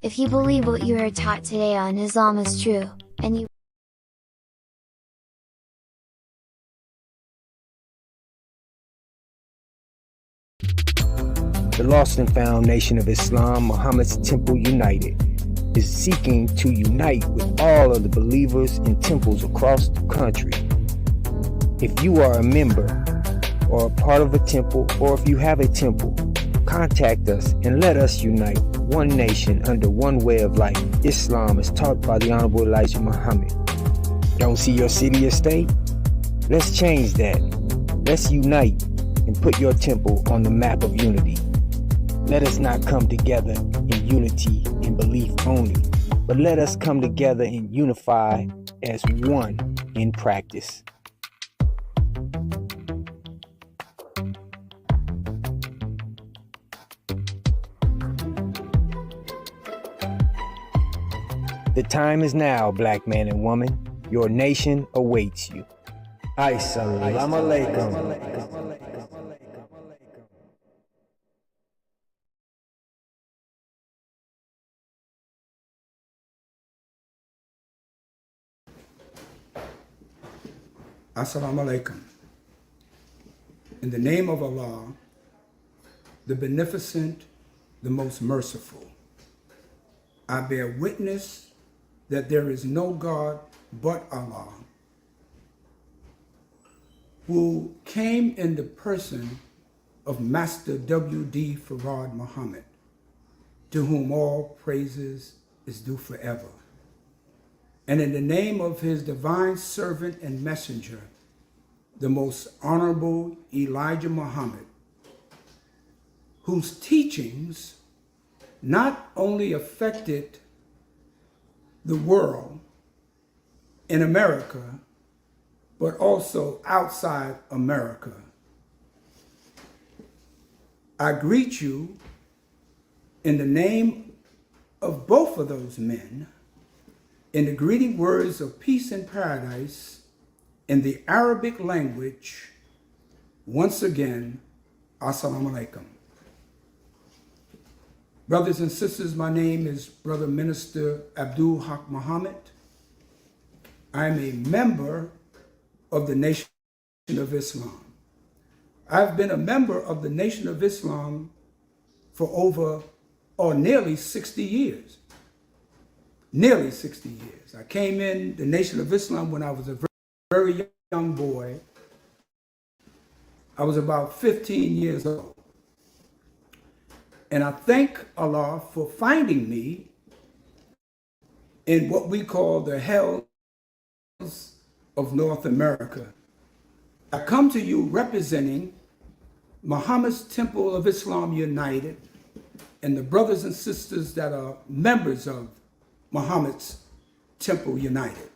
If you believe what you are taught today on Islam is true, and you The lost and found nation of Islam, Muhammad's Temple United, is seeking to unite with all of the believers in temples across the country. If you are a member or a part of a temple, or if you have a temple, contact us and let us unite one nation under one way of life, Islam as taught by the Hon Elijah Muhammad. Don't see your city or state? Let's change that. Let's unite and put your temple on the map of unity. Let us not come together in unity in belief only, but let us come together and unify as one in practice. The time is now, black man and woman. Your nation awaits you. Assalamu alaikum. Assalamu alaikum. In the name of Allah, the Beneficent, the Most Merciful, I bear witness that there is no God but Allah, who came in the person of Master W.D. Farad Muhammad, to whom all praises is due forever. And in the name of his divine servant and messenger, the most honorable Elijah Muhammad, whose teachings not only affected the world in America, but also outside America. I greet you in the name of both of those men, in the greeting words of peace and paradise in the Arabic language. Once again, Assalamu alaikum. Brothers and sisters, my name is Brother Minister Haqq Muhammad. I am a member of the Nation of Islam. I've been a member of the Nation of Islam for over or nearly 60 years. Nearly 60 years. I came in the Nation of Islam when I was a very young boy. I was about 15 years old. And I thank Allah for finding me in what we call the hells of North America. I come to you representing Muhammad's Temple of Islam United and the brothers and sisters that are members of Muhammad's Temple United.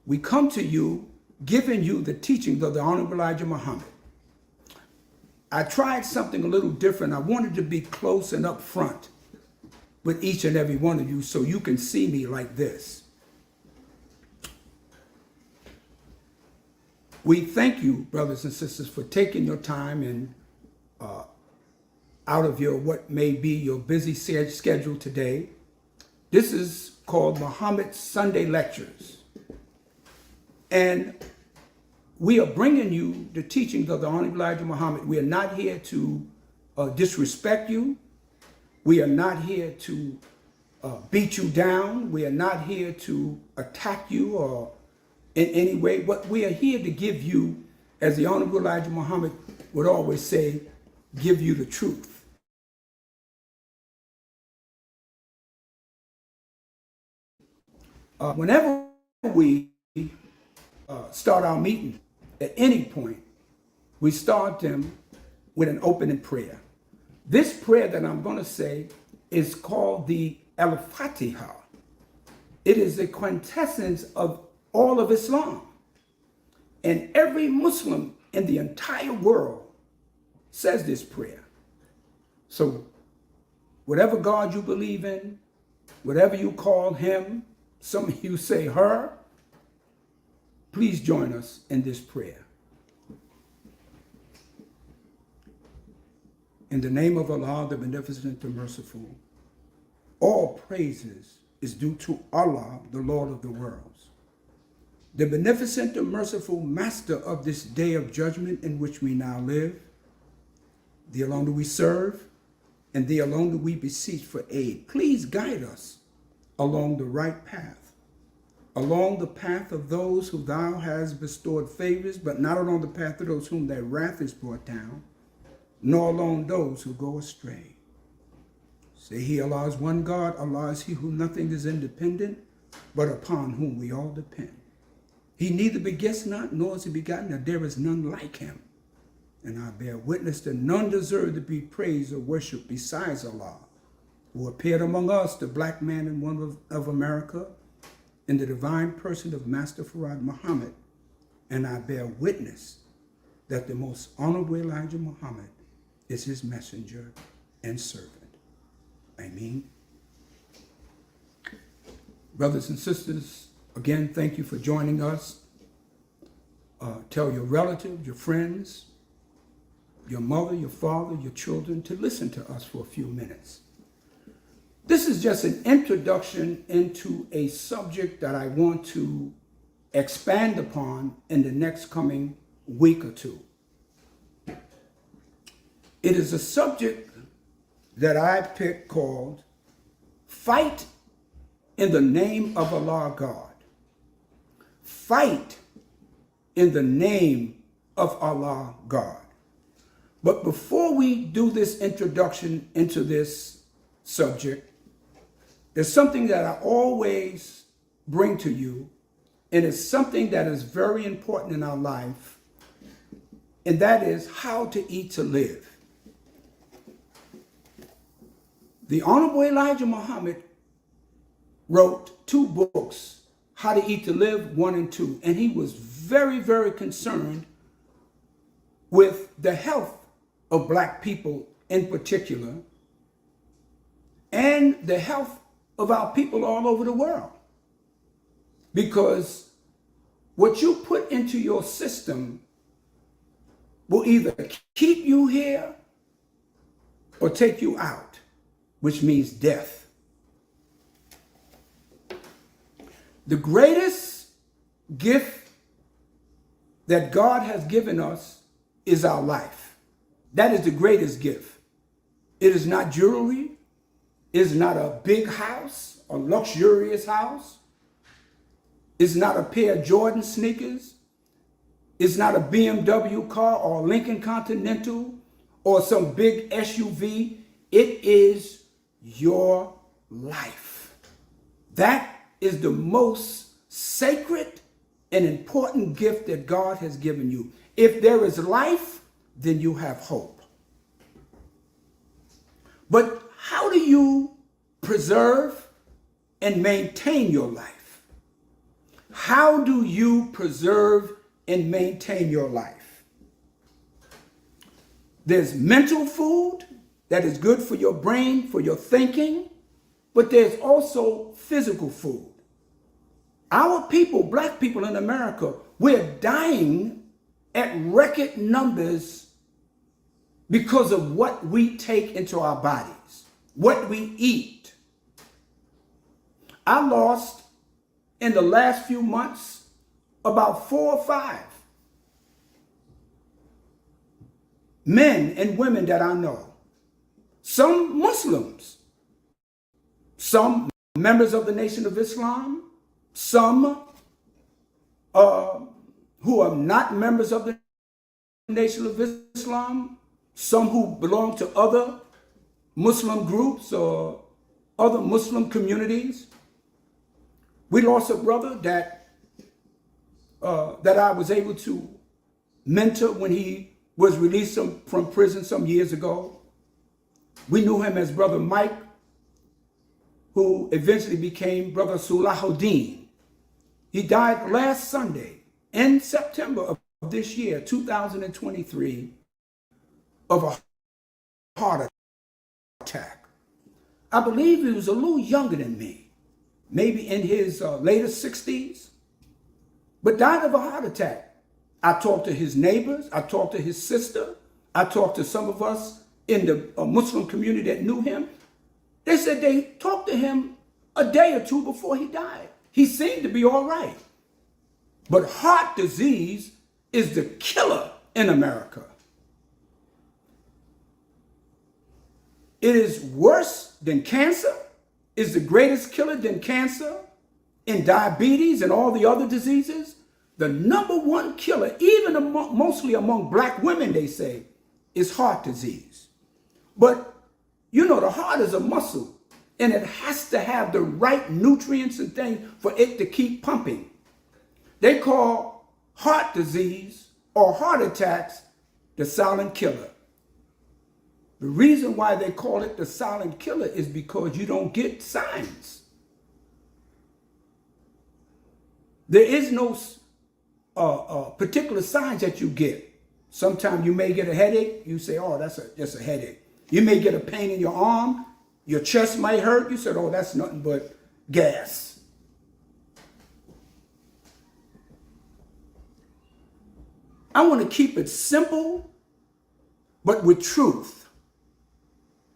We come to you giving you the teachings of the Honorable Elijah Muhammad. I tried something a little different. I wanted to be close and up front with each and every one of you so you can see me like this. We thank you, brothers and sisters, for taking your time and out of your what may be your busy schedule today. This is called Muhammad's Sunday Lectures. And we are bringing you the teachings of the Hon Elijah Muhammad. We are not here to disrespect you. We are not here to beat you down. We are not here to attack you or in any way. But we are here to give you, as the Honorable Elijah Muhammad would always say, give you the truth. Whenever we start our meeting, at any point, we start them with an opening prayer. This prayer that I'm going to say is called the Al-Fatiha. It is the quintessence of all of Islam. And every Muslim in the entire world says this prayer. So whatever God you believe in, whatever you call him, some of you say her, please join us in this prayer. In the name of Allah, the Beneficent, the Merciful, All praises is due to Allah, the Lord of the worlds, the beneficent and merciful master of this day of judgment in which we now live. Thee alone do we serve, and thee alone do we beseech for aid. Please guide us along the right path, along the path of those who thou hast bestowed favors, but not along the path of those whom thy wrath is brought down, nor along those who go astray. Say he, Allah is one God, Allah is he who nothing is independent, but upon whom we all depend. He neither begets not, nor is he begotten, and there is none like him. And I bear witness that none deserve to be praised or worshipped besides Allah, who appeared among us, the black man and woman of America, in the divine person of Master Haqq Muhammad. And I bear witness that the most honorable Elijah Muhammad is his messenger and servant. Ameen. Brothers and sisters, again, thank you for joining us. Tell your relatives, your friends, your mother, your father, your children to listen to us for a few minutes. This is just an introduction into a subject that I want to expand upon in the next coming week or two. It is a subject that I picked called Fight in the Name of Allah God. Fight in the name of Allah God. But before we do this introduction into this subject, there's something that I always bring to you, and it's something that is very important in our life, and that is how to eat to live. The Honorable Elijah Muhammad wrote 2 books, How to Eat to Live 1 and 2, and he was very, very concerned with the health of black people in particular, and the health of our people all over the world. Because what you put into your system will either keep you here or take you out, which means death. The greatest gift that God has given us is our life. That is the greatest gift. It is not jewelry. It is not a big house, a luxurious house. It's not a pair of Jordan sneakers. It's not a BMW car or a Lincoln Continental or some big SUV. It is your life. That is the most sacred and important gift that God has given you. If there is life, then you have hope. But how do you preserve and maintain your life? How do you preserve and maintain your life? There's mental food that is good for your brain, for your thinking, but there's also physical food. Our people, black people in America, we're dying at record numbers because of what we take into our bodies, what we eat. I lost in the last few months about 4 or 5 men and women that I know. Some Muslims, some members of the Nation of Islam, some who are not members of the Nation of Islam, some who belong to other Muslim groups or other Muslim communities. We lost a brother that I was able to mentor when he was released from prison some years ago. We knew him as Brother Mike, who eventually became Brother Salahuddin. He died last Sunday in September of this year, 2023, of a heart attack. I believe he was a little younger than me, maybe in his later 60s, but died of a heart attack. I talked to his neighbors, I talked to his sister, I talked to some of us in the Muslim community that knew him. They said they talked to him a day or two before he died. He seemed to be all right. But heart disease is the killer in America. It is worse than cancer, is the greatest killer than cancer, in diabetes and all the other diseases. The number one killer, even mostly among black women, they say, is heart disease. But you know, the heart is a muscle, and it has to have the right nutrients and things for it to keep pumping. They call heart disease or heart attacks the silent killer. The reason why they call it the silent killer is because you don't get signs. There is no particular signs that you get. Sometimes you may get a headache. You say, oh, that's just a headache. You may get a pain in your arm. Your chest might hurt. You said, oh, that's nothing but gas. I want to keep it simple, but with truth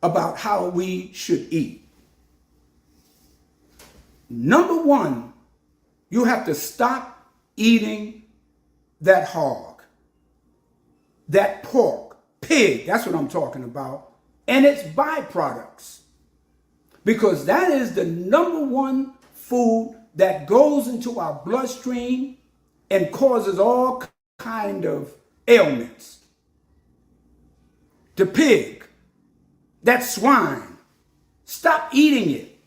about how we should eat. Number one, you have to stop eating that hog, that pork, pig, that's what I'm talking about, and its byproducts. Because that is the number one food that goes into our bloodstream and causes all kind of ailments. The pig, that swine, stop eating it.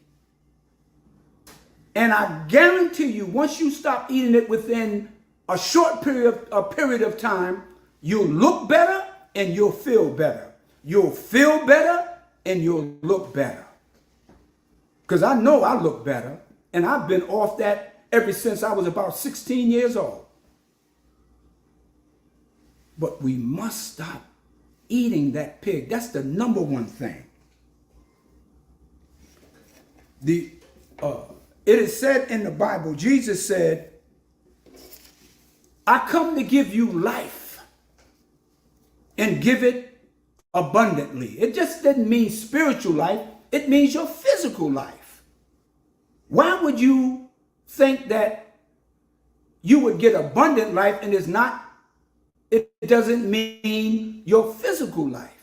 And I guarantee you, once you stop eating it within a short period of time, you'll look better and you'll feel better. You'll feel better and you'll look better. Because I know I look better, and I've been off that ever since I was about 16 years old. But we must stop eating that pig. That's the number one thing. It is said in the Bible, Jesus said, I come to give you life and give it abundantly. It just doesn't mean spiritual life. It means your physical life. Why would you think that you would get abundant life and it doesn't mean your physical life?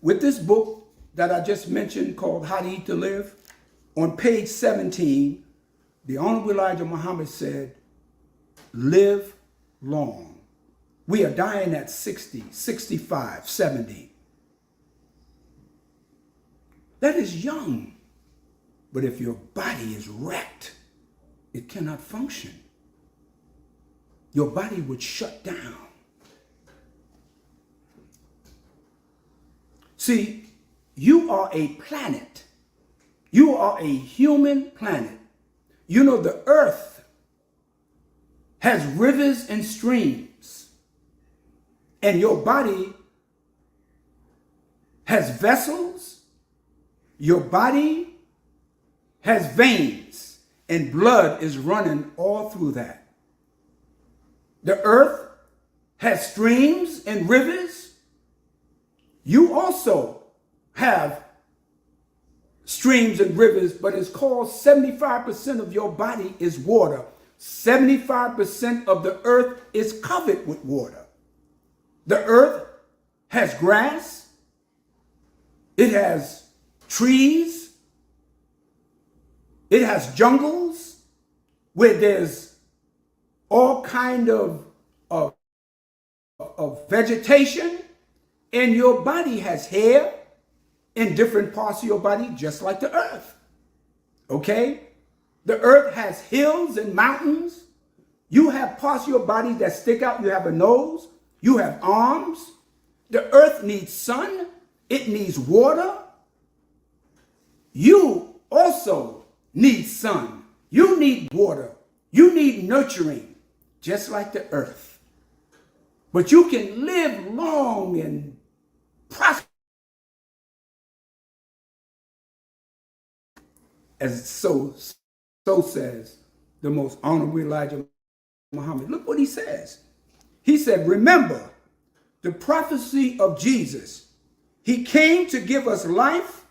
With this book that I just mentioned called How to Eat to Live, on page 17, the Hon Elijah Muhammad said, live long. We are dying at 60, 65, 70. That is young. But if your body is wrecked, it cannot function. Your body would shut down. See, you are a planet. You are a human planet. You know, the earth has rivers and streams, and your body has vessels. Your body has veins, and blood is running all through that. The earth has streams and rivers. You also have streams and rivers, but it's called 75% of your body is water. 75% of the earth is covered with water. The earth has grass. It has trees. It has jungles where there's all kind of vegetation. And your body has hair in different parts of your body, just like the earth. Okay? The earth has hills and mountains. You have parts of your body that stick out. You have a nose. You have arms. The earth needs sun. It needs water. You also need sun. You need water. You need nurturing, just like the earth. But you can live long and prosper, as so says the most honorable Elijah Muhammad. Look what he says. He said, remember the prophecy of Jesus. He came to give us life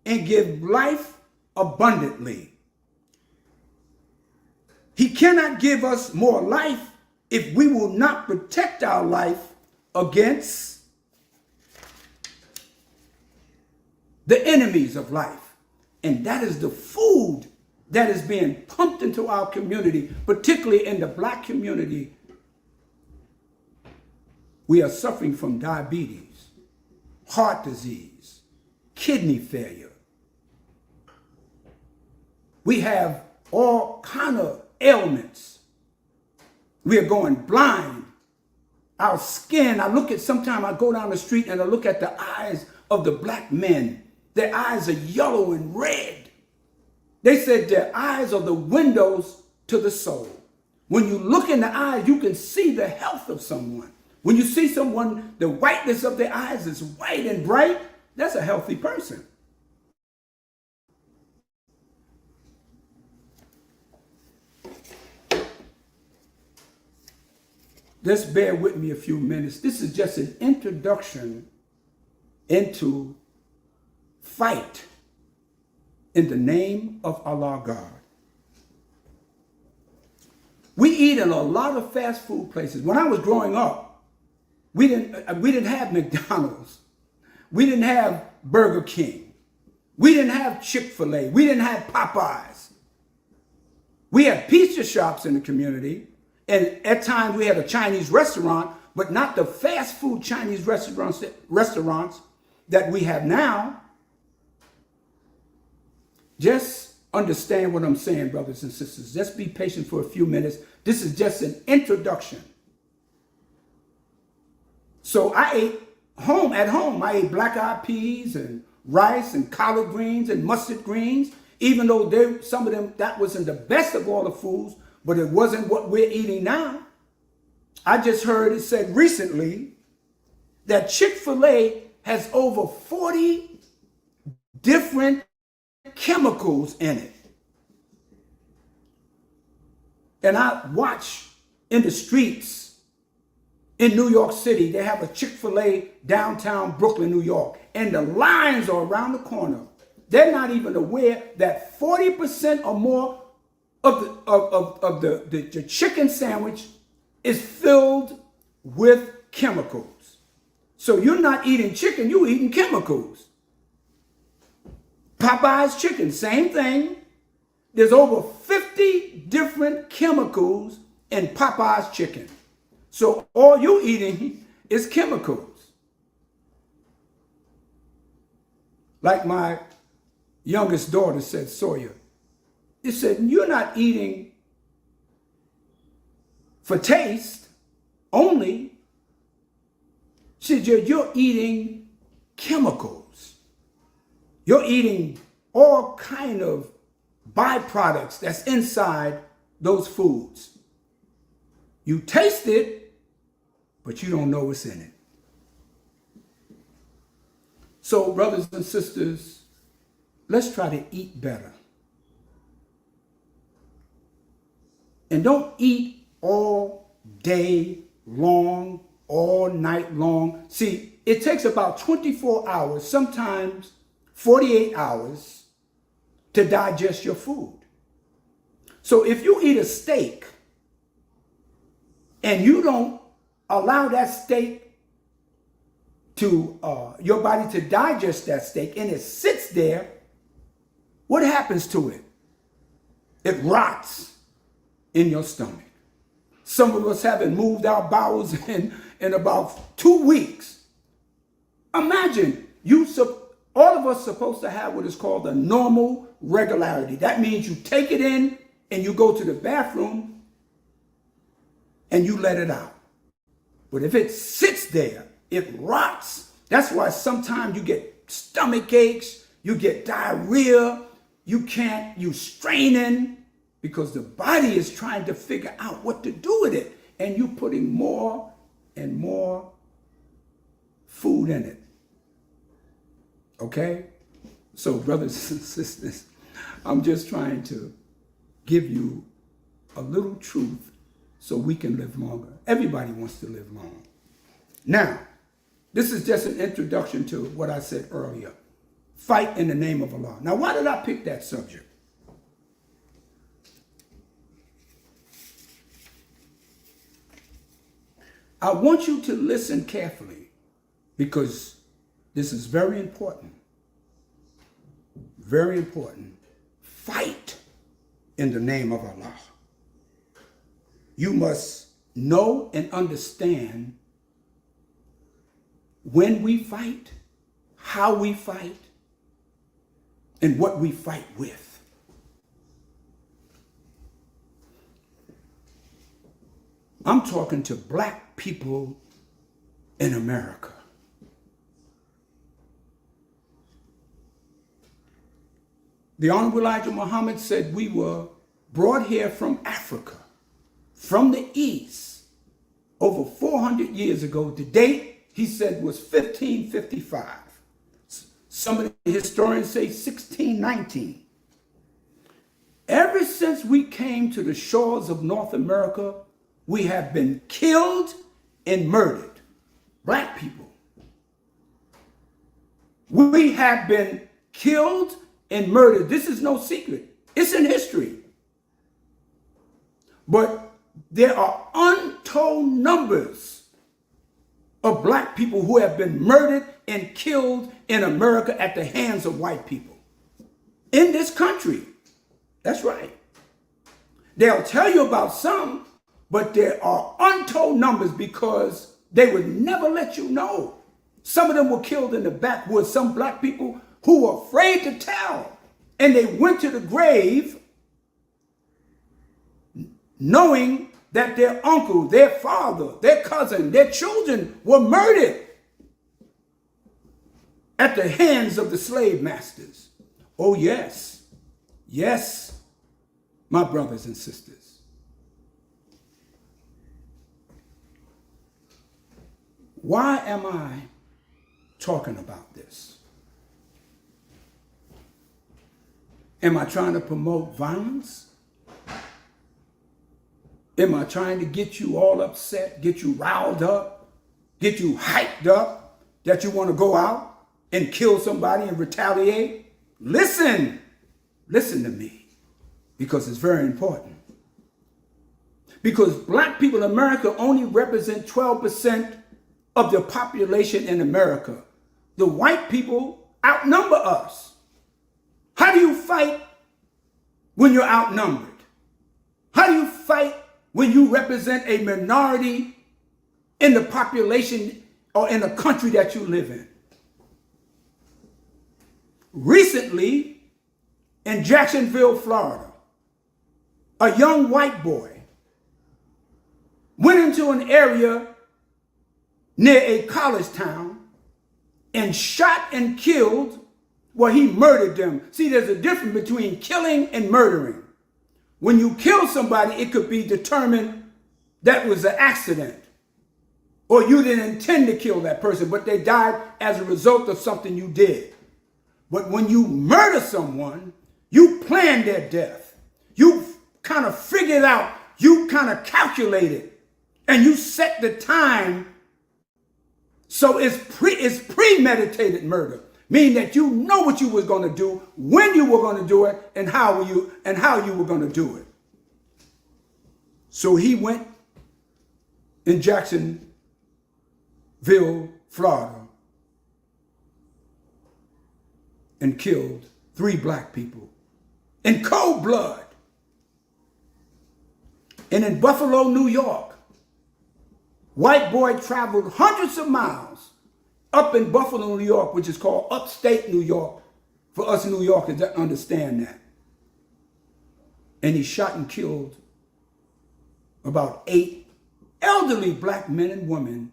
and give life abundantly. He cannot give us more life if we will not protect our life against the enemies of life. And that is the food that is being pumped into our community, particularly in the Black community. We are suffering from diabetes, heart disease, kidney failure. We have all kind of ailments. We are going blind. Our skin, sometimes I go down the street and I look at the eyes of the Black men. Their eyes are yellow and red. They said their eyes are the windows to the soul. When you look in the eyes, you can see the health of someone. When you see someone, the whiteness of their eyes is white and bright, that's a healthy person. Just bear with me a few minutes. This is just an introduction into fight in the name of Allah God. We eat in a lot of fast food places. When I was growing up, we didn't have McDonald's. We didn't have Burger King. We didn't have Chick-fil-A. We didn't have Popeyes. We had pizza shops in the community. And at times we had a Chinese restaurant, but not the fast food Chinese restaurants that we have now. Just understand what I'm saying, brothers and sisters. Just be patient for a few minutes. This is just an introduction. So I ate at home. I ate black-eyed peas and rice and collard greens and mustard greens, even though some of them, that wasn't the best of all the foods, but it wasn't what we're eating now. I just heard it said recently that Chick-fil-A has over 40 different chemicals in it. And I watch in the streets in New York City, they have a Chick-fil-A downtown Brooklyn, New York, and the lines are around the corner. They're not even aware that 40% or more of the chicken sandwich is filled with chemicals. So you're not eating chicken, you're eating chemicals. Popeye's chicken, same thing. There's over 50 different chemicals in Popeye's chicken. So all you're eating is chemicals. Like my youngest daughter said, Sawyer, he said, you're not eating for taste only. She said, you're eating chemicals. You're eating all kind of byproducts that's inside those foods. You taste it, but you don't know what's in it. So, brothers and sisters, let's try to eat better. And don't eat all day long, all night long. See, it takes about 24 hours, sometimes 48 hours to digest your food. So if you eat a steak and you don't allow that steak to, your body to digest that steak and it sits there, what happens to it? It rots in your stomach. Some of us haven't moved our bowels in about 2 weeks. Imagine, all of us supposed to have what is called a normal regularity. That means you take it in and you go to the bathroom and you let it out. But if it sits there, it rots. That's why sometimes you get stomach aches, you get diarrhea, you straining, because the body is trying to figure out what to do with it. And you're putting more and more food in it. Okay? So, brothers and sisters, I'm just trying to give you a little truth so we can live longer. Everybody wants to live long. Now, this is just an introduction to what I said earlier. Fight in the name of Allah. Now, why did I pick that subject? I want you to listen carefully because this is very important. Very important. Fight in the name of Allah. You must know and understand when we fight, how we fight, and what we fight with. I'm talking to black people in America. The Hon Elijah Muhammad said we were brought here from Africa, from the East, over 400 years ago. The date, he said, was 1555. Some of the historians say 1619. Ever since we came to the shores of North America, we have been killed and murdered. Black people. We have been killed and murdered. This is no secret. It's in history. But there are untold numbers of black people who have been murdered and killed in America at the hands of white people. In this country. That's right. They'll tell you about some, but there are untold numbers because they would never let you know. Some of them were killed in the backwoods. Some black people who were afraid to tell. And they went to the grave knowing that their uncle, their father, their cousin, their children were murdered at the hands of the slave masters. Oh, yes. Yes, my brothers and sisters. Why am I talking about this? Am I trying to promote violence? Am I trying to get you all upset, get you riled up, get you hyped up, that you want to go out and kill somebody and retaliate? Listen to me, because it's very important. Because black people in America only represent 12% of the population in America. The white people outnumber us. How do you fight when you're outnumbered? How do you fight when you represent a minority in the population or in the country that you live in? Recently, in Jacksonville, Florida, a young white boy went into an area near a college town and shot and killed, well, he murdered them. See, there's a difference between killing and murdering. When you kill somebody, it could be determined that was an accident, or you didn't intend to kill that person, but they died as a result of something you did. But when you murder someone, you planned their death. You kind of figured out, you kind of calculated, and you set the time. So it's premeditated murder, meaning that you know what you was going to do, when you were going to do it, and how you were going to do it. So he went in Jacksonville, Florida, and killed 3 black people in cold blood. And in Buffalo, New York, white boy traveled hundreds of miles up in Buffalo, New York, which is called upstate New York, for us New Yorkers that understand that. And he shot and killed about 8 elderly black men and women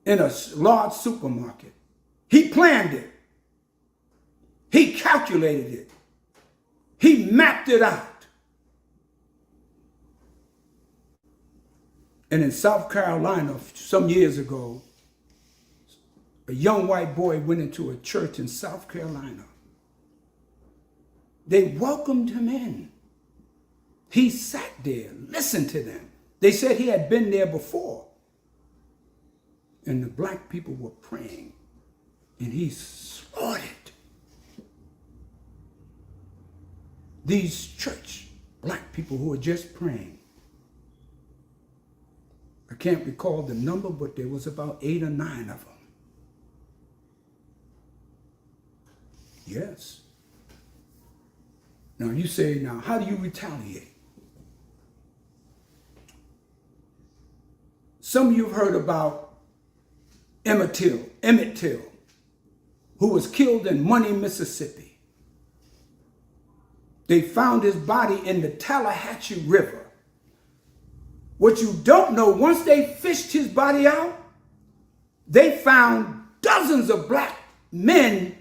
in a large supermarket. He planned it. He calculated it. He mapped it out. And in South Carolina, some years ago, a young white boy went into a church in South Carolina. They welcomed him in. He sat there, listened to them. They said he had been there before. And the black people were praying. And he slaughtered these church black people who were just praying. I can't recall the number, but there was about 8 or 9 of them. Yes. Now you say, now how do you retaliate? Some of you have heard about Emmett Till, who was killed in Money, Mississippi. They found his body in the Tallahatchie River. What you don't know, once they fished his body out, they found dozens of black men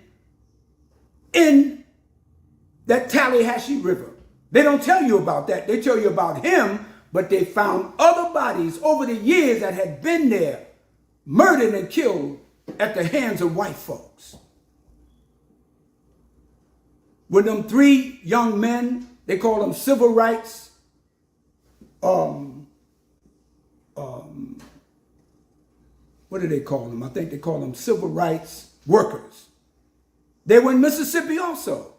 in that Tallahatchie River. They don't tell you about that. They tell you about him, but they found other bodies over the years that had been there, murdered and killed at the hands of white folks. With them 3 young men, they call them civil rights, what do they call them? I think they call them civil rights workers. They were in Mississippi also.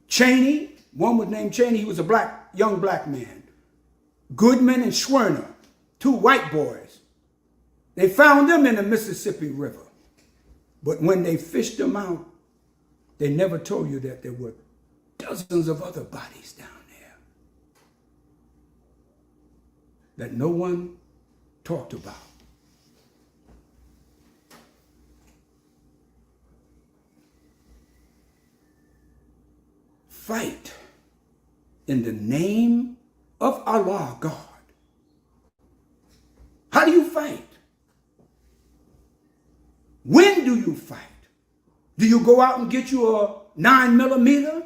Cheney, one was named Cheney, he was a young black man. Goodman and Schwerner, 2 white boys. They found them in the Mississippi River. But when they fished them out, they never told you that there were dozens of other bodies down there that no one talked about. Fight in the name of Allah, God. How do you fight? When do you fight? Do you go out and get you a 9mm?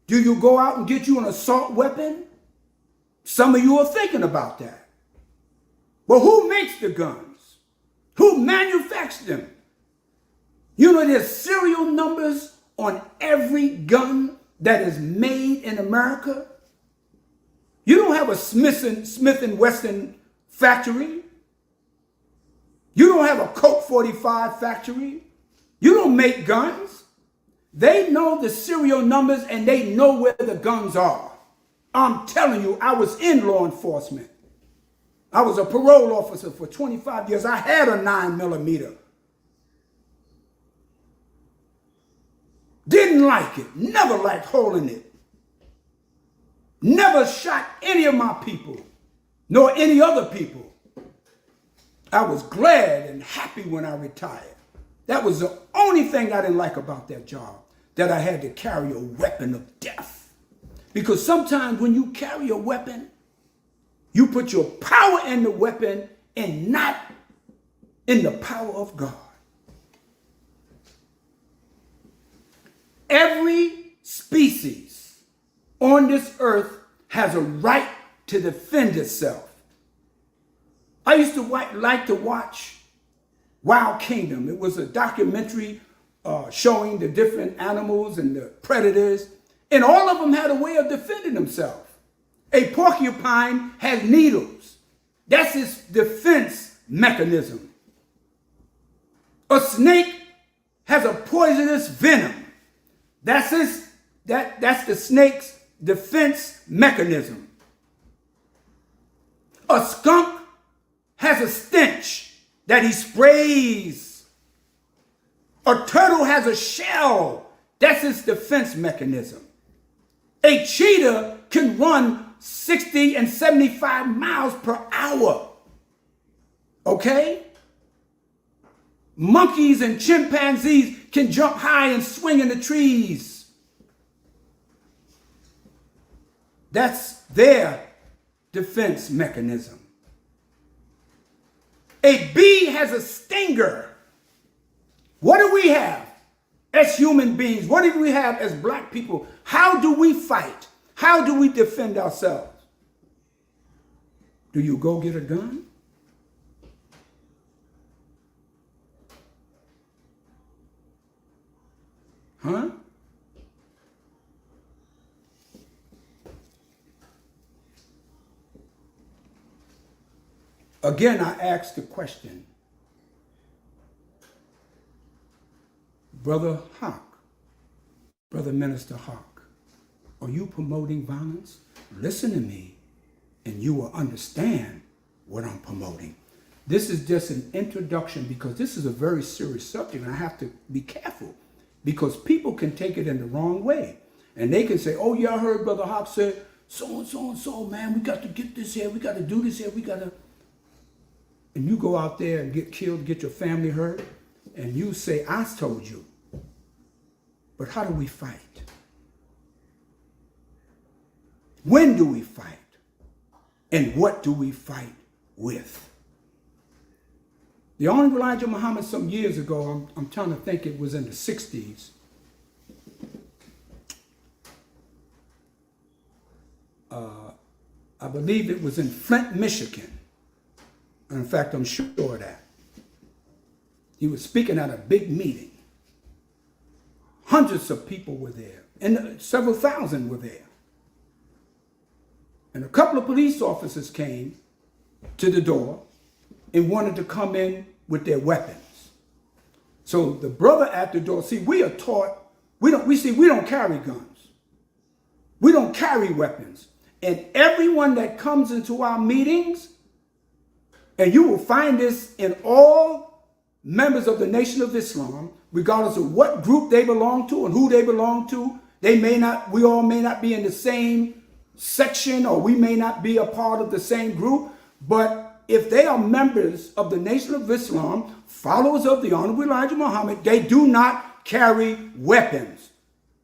Do you go out and get you an assault weapon? Some of you are thinking about that. But who makes the guns? Who manufactures them? You know there's serial numbers on every gun that is made in America. You don't have a Smith & Wesson factory. You don't have a Colt 45 factory. You don't make guns. They know the serial numbers and they know where the guns are. I'm telling you, I was in law enforcement. I was a parole officer for 25 years. I had a 9mm. Didn't like it. Never liked holding it. Never shot any of my people, nor any other people. I was glad and happy when I retired. That was the only thing I didn't like about that job, that I had to carry a weapon of death. Because sometimes when you carry a weapon, you put your power in the weapon and not in the power of God. Every species on this earth has a right to defend itself. I used to like to watch Wild Kingdom. It was a documentary showing the different animals and the predators, and all of them had a way of defending themselves. A porcupine has needles. That's its defense mechanism. A snake has a poisonous venom. That's the snake's defense mechanism. A skunk has a stench that he sprays. A turtle has a shell. That's its defense mechanism. A cheetah can run 60 and 75 miles per hour. Okay? Monkeys and chimpanzees can jump high and swing in the trees. That's their defense mechanism. A bee has a stinger. What do we have as human beings? What do we have as black people? How do we fight? How do we defend ourselves? Do you go get a gun? Huh? Again, I ask the question, Brother Haqq, Brother Minister Haqq, are you promoting violence? Listen to me, and you will understand what I'm promoting. This is just an introduction because this is a very serious subject, and I have to be careful because people can take it in the wrong way. And they can say, oh, yeah, I heard Brother Haqq say, so and so and so, man, we got to get this here, we got to do this here, we got to. And you go out there and get killed, get your family hurt, and you say, I told you. But how do we fight? When do we fight? And what do we fight with? The Hon Elijah Muhammad some years ago, I'm trying to think it was in the 60s, I believe it was in Flint, Michigan. In fact, I'm sure of that. He was speaking at a big meeting. Hundreds of people were there, and several thousand were there. And a couple of police officers came to the door and wanted to come in with their weapons. So the brother at the door, see, we are taught, we don't carry guns. We don't carry weapons. And everyone that comes into our meetings, and you will find this in all members of the Nation of Islam, regardless of what group they belong to and who they belong to, we all may not be in the same section, or we may not be a part of the same group, but if they are members of the Nation of Islam, followers of the Honorable Elijah Muhammad, they do not carry weapons.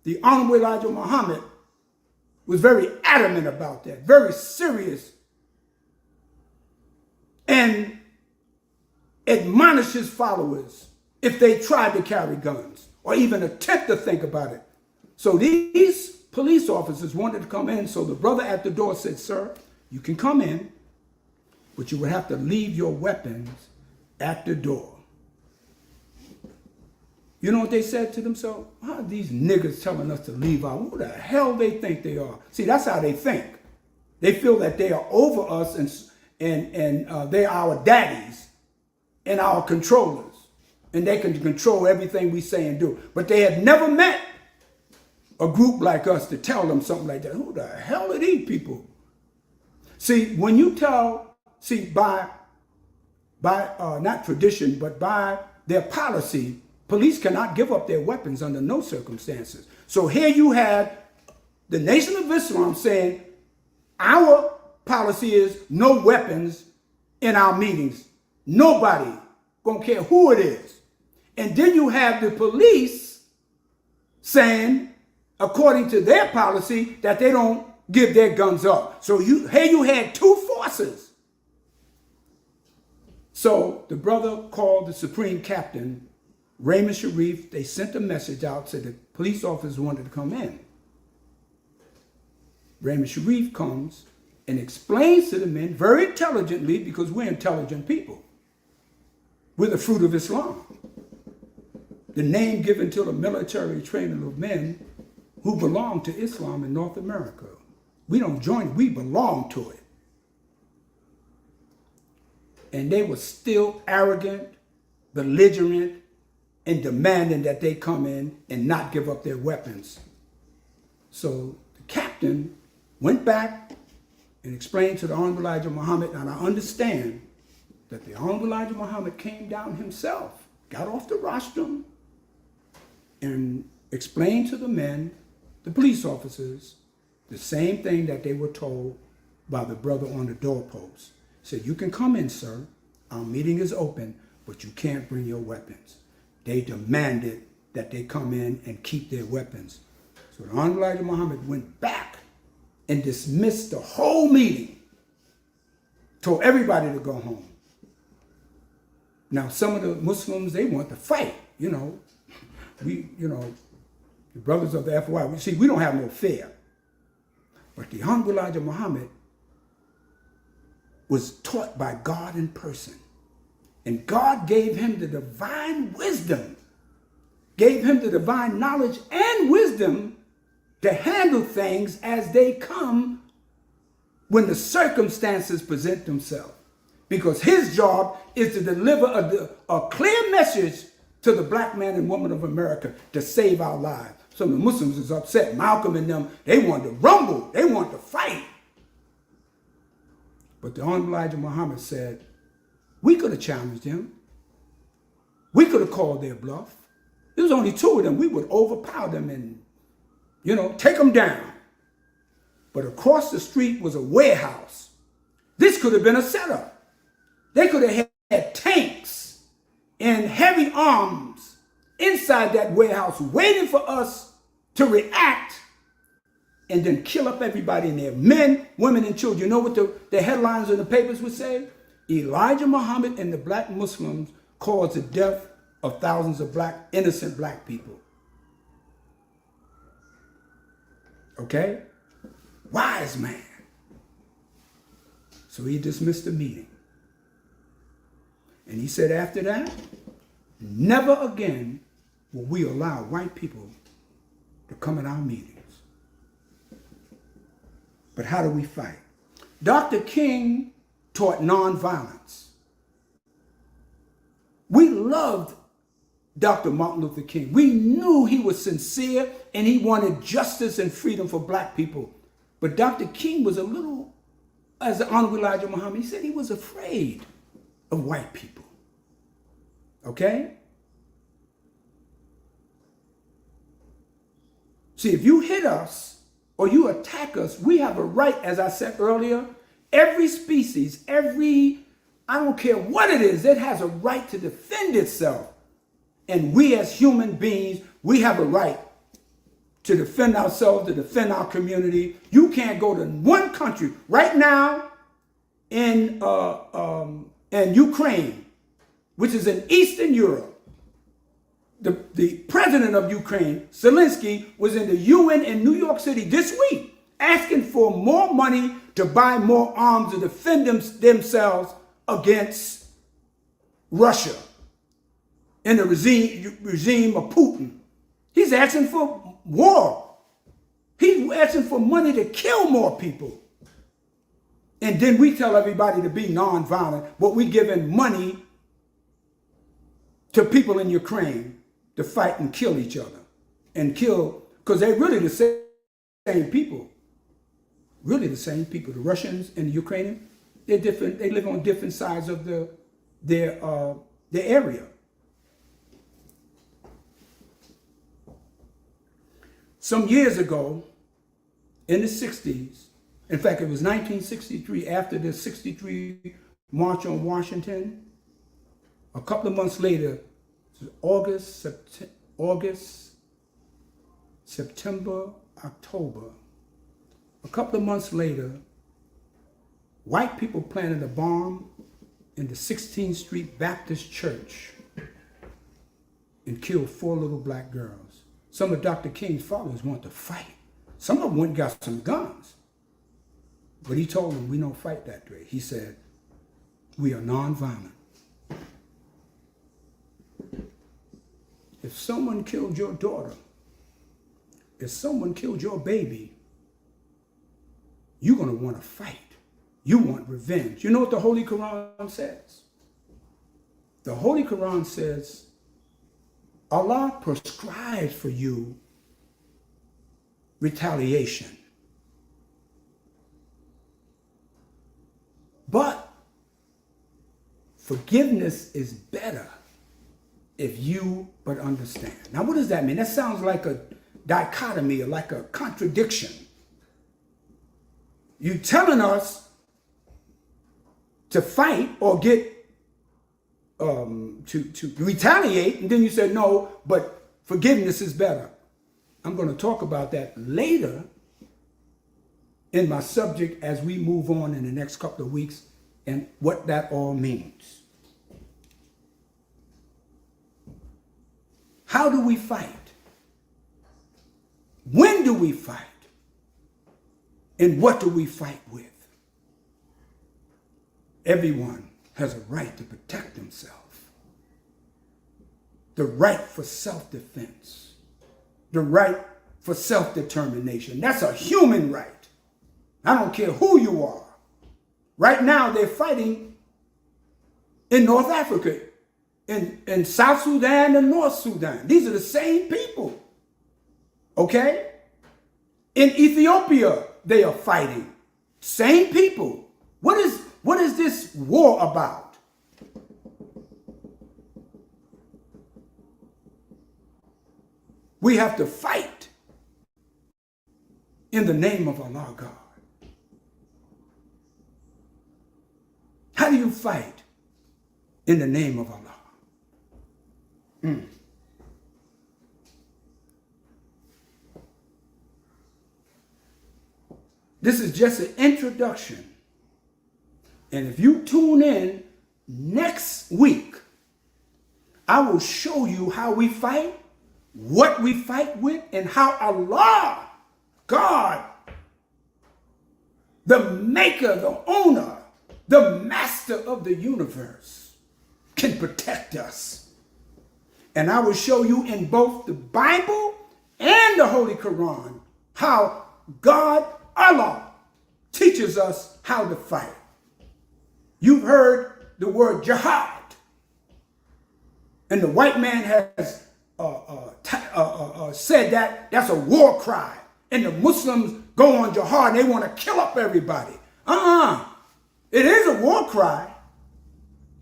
The Honorable Elijah Muhammad was very adamant about that, very serious, and admonished his followers if they tried to carry guns or even attempt to think about it. So these police officers wanted to come in, so the brother at the door said, sir, you can come in, but you would have to leave your weapons at the door. You know what they said to themselves? How are these niggas telling us to leave out? Who the hell they think they are? See, that's how they think. They feel that they are over us and they're our daddies and our controllers. And they can control everything we say and do. But they had never met a group like us to tell them something like that. Who the hell are these people? See, when you tell, by not tradition, but by their policy, police cannot give up their weapons under no circumstances. So here you had the Nation of Islam saying, our policy is no weapons in our meetings. Nobody gonna care who it is. And then you have the police saying, according to their policy, that they don't give their guns up. So here you had two forces. So the brother called the Supreme Captain, Raymond Sharif. They sent a message out, said the police officers wanted to come in. Raymond Sharif comes and explains to the men very intelligently, because we're intelligent people. We're the fruit of Islam. The name given to the military training of men who belong to Islam in North America. We don't join it, we belong to it. And they were still arrogant, belligerent, and demanding that they come in and not give up their weapons. So the captain went back and explained to the Honorable Elijah Muhammad, and I understand that the Honorable Elijah Muhammad came down himself, got off the rostrum, and explained to the men, the police officers, the same thing that they were told by the brother on the doorpost. Said, you can come in, sir. Our meeting is open, but you can't bring your weapons. They demanded that they come in and keep their weapons. So the Honorable Elijah Muhammad went back and dismissed the whole meeting, told everybody to go home. Now, some of the Muslims, they want to fight, the brothers of the FOI, we don't have no fear. But the Honorable Elijah Muhammad was taught by God in person. And God gave him the divine wisdom, gave him the divine knowledge and wisdom to handle things as they come when the circumstances present themselves. because his job is to deliver a clear message to the black man and woman of America to save our lives. So the Muslims is upset. Malcolm and them, they wanted to rumble. They wanted to fight. But the Hon Elijah Muhammad said, we could have challenged him. We could have called their bluff. There was only two of them. We would overpower them and, take them down. But across the street was a warehouse. This could have been a setup. They could have had tanks and heavy arms inside that warehouse waiting for us to react and then kill up everybody in there. Men, women, and children. You know what the headlines in the papers would say? Elijah Muhammad and the black Muslims caused the death of thousands of innocent black people. Okay? Wise man. So he dismissed the meeting. And he said after that, never again will we allow white people to come in our meetings. But how do we fight? Dr. King taught nonviolence. We loved Dr. Martin Luther King. We knew he was sincere and he wanted justice and freedom for black people. But Dr. King was a little, as the Hon Elijah Muhammad, he said he was afraid of white people. Okay? See, if you hit us or you attack us, we have a right, as I said earlier, every species, I don't care what it is, it has a right to defend itself. And we as human beings, we have a right to defend ourselves, to defend our community. You can't go to one country right now in Ukraine, which is in Eastern Europe. The president of Ukraine, Zelensky, was in the UN in New York City this week asking for more money to buy more arms to defend themselves against Russia and the regime of Putin. He's asking for war. He's asking for money to kill more people. And then we tell everybody to be nonviolent, but we're giving money to people in Ukraine to fight and kill each other. And kill, because they're really the same people. Really the same people. The Russians and the Ukrainians, they're different. They live on different sides of their area. Some years ago, in the 60s, in fact, it was 1963, after the 63 March on Washington, a couple of months later, August, September, October, a couple of months later, white people planted a bomb in the 16th Street Baptist Church and killed 4 little black girls. Some of Dr. King's followers wanted to fight. Some of them went and got some guns. But he told them, we don't fight that way. He said, we are nonviolent. If someone killed your daughter, if someone killed your baby, you're going to want to fight. You want revenge. You know what the Holy Quran says? The Holy Quran says, Allah prescribes for you retaliation. But forgiveness is better if you but understand. Now, what does that mean? That sounds like a dichotomy or like a contradiction. You telling us to fight or get to retaliate, and then you said no, but forgiveness is better. I'm going to talk about that later in my subject as we move on in the next couple of weeks and what that all means. How do we fight? When do we fight? And what do we fight with? Everyone has a right to protect himself. The right for self-defense. The right for self-determination. That's a human right. I don't care who you are. Right now they're fighting in North Africa, in South Sudan and North Sudan. These are the same people. Okay? In Ethiopia, they are fighting. Same people. What is this war about? We have to fight in the name of Allah God. How do you fight in the name of Allah? This is just an introduction. And if you tune in next week, I will show you how we fight, what we fight with, and how Allah, God, the maker, the owner, the master of the universe, can protect us. And I will show you in both the Bible and the Holy Quran how God, Allah, teaches us how to fight. You've heard the word jihad. And the white man has said that that's a war cry. And the Muslims go on jihad and they want to kill up everybody. It is a war cry.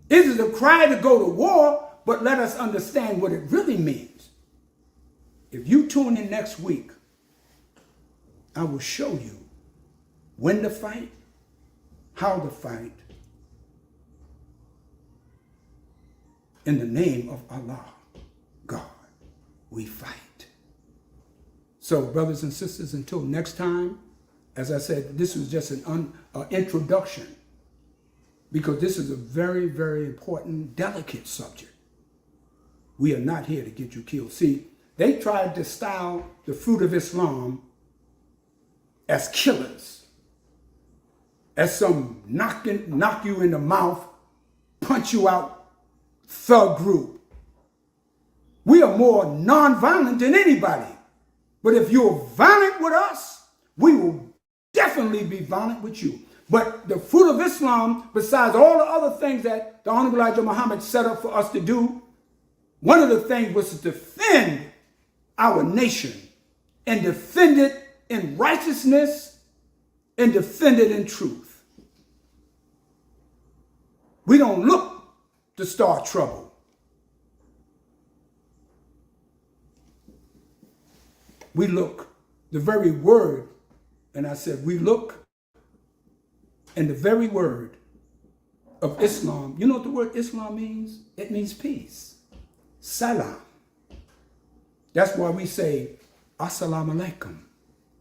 It is a cry to go to war, but let us understand what it really means. If you tune in next week, I will show you when to fight, how to fight, in the name of Allah, God, we fight. So, brothers and sisters, until next time, as I said, this was just an introduction, because this is a very, very important, delicate subject. We are not here to get you killed. See, they tried to style the fruit of Islam as killers, as some knock you in the mouth, punch you out thug group. We are more non-violent than anybody. But if you're violent with us, we will definitely be violent with you. But the fruit of Islam, besides all the other things that the Hon Elijah Muhammad set up for us to do, one of the things was to defend our nation and defend it in righteousness and defend it in truth. We don't look to start trouble. We look, the very word, and I said we look, and the very word of Islam, you know what the word Islam means? It means peace. Salam. That's why we say Assalamu alaikum.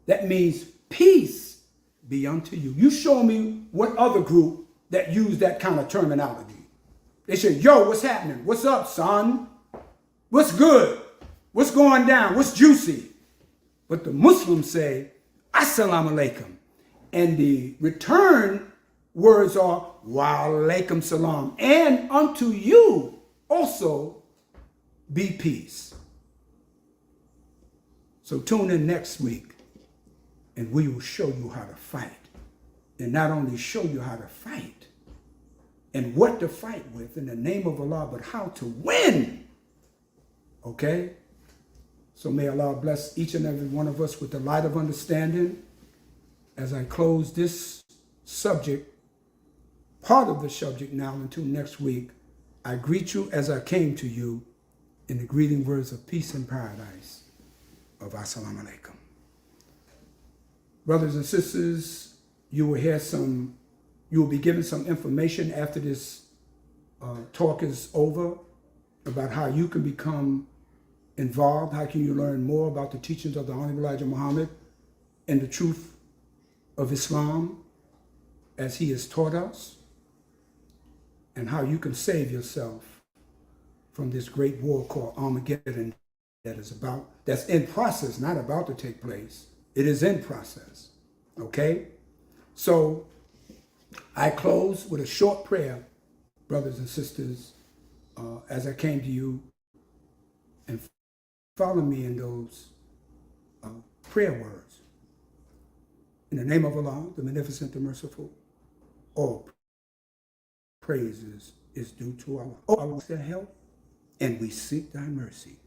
That means peace be unto you. You show me what other group that use that kind of terminology. They say, yo, what's happening? What's up, son? What's good? What's going down? What's juicy? But the Muslims say, Assalamu alaikum. And the return words are, wa alaikum salam. And unto you also be peace. So tune in next week and we will show you how to fight. And not only show you how to fight and what to fight with in the name of Allah, but how to win. Okay? So may Allah bless each and every one of us with the light of understanding. As I close this subject, part of the subject now until next week, I greet you as I came to you in the greeting words of peace and paradise of Assalamu alaikum. Brothers and sisters, you will be given some information after this talk is over about how you can become involved, how can you learn more about the teachings of the Hon Elijah Muhammad and the truth of Islam as he has taught us, and how you can save yourself from this great war called Armageddon that's in process, not about to take place. It is in process, okay? So I close with a short prayer, brothers and sisters, as I came to you, and follow me in those prayer words. In the name of Allah, the Magnificent, the Merciful, all praises is due to Allah. Oh, Allah, their help, and we seek thy mercy.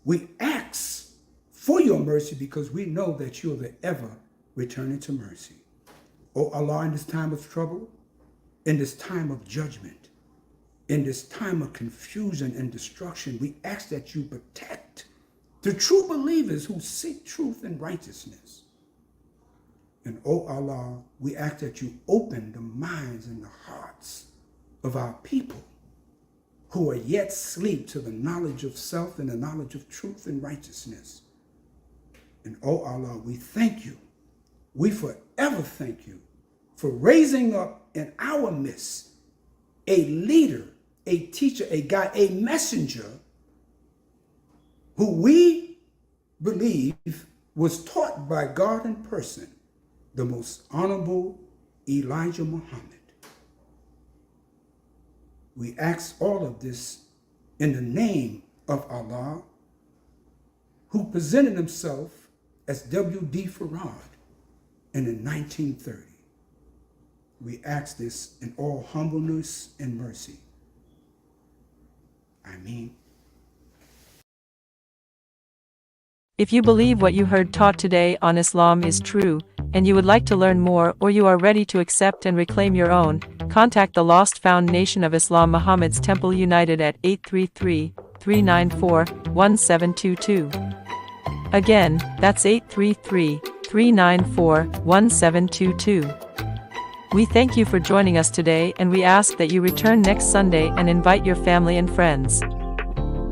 We ask for your mercy because we know that you're the ever returning to mercy. Oh Allah, in this time of trouble, in this time of judgment, in this time of confusion and destruction, we ask that you protect the true believers who seek truth and righteousness. And oh Allah, we ask that you open the minds and the hearts of our people who are yet asleep to the knowledge of self and the knowledge of truth and righteousness. And oh Allah, we thank you. We forever thank you for raising up in our midst a leader, a teacher, a guide, a messenger who we believe was taught by God in person, the most honorable Elijah Muhammad. We ask all of this in the name of Allah, who presented himself as W.D. Farad in the 1930. We ask this in all humbleness and mercy. Ameen. If you believe what you heard taught today on Islam is true, and you would like to learn more, or you are ready to accept and reclaim your own, contact the Lost Found Nation of Islam Muhammad's Temple United at 833-394-1722. Again, that's 833-394-1722. We thank you for joining us today, and we ask that you return next Sunday and invite your family and friends.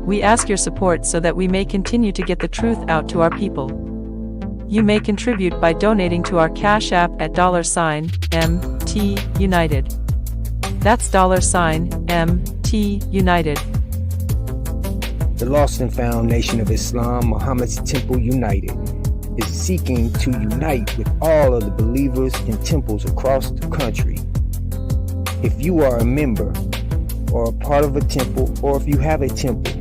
We ask your support so that we may continue to get the truth out to our people. You may contribute by donating to our Cash App at $MT United. That's $MT United. The Lost and Found Nation of Islam, Muhammad's Temple United, is seeking to unite with all of the believers in temples across the country. If you are a member or a part of a temple, or if you have a temple,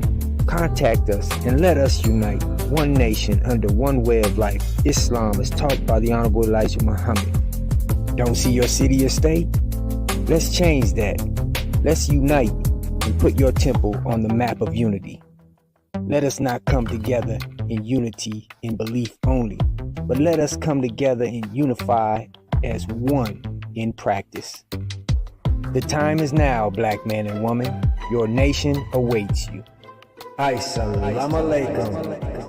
contact us and let us unite one nation under one way of life, Islam as taught by the Honorable Elijah Muhammad. Don't see your city or state? Let's change that. Let's unite and put your temple on the map of unity. Let us not come together in unity in belief only, but let us come together and unify as one in practice. The time is now, black man and woman. Your nation awaits you. Assalamu alaikum.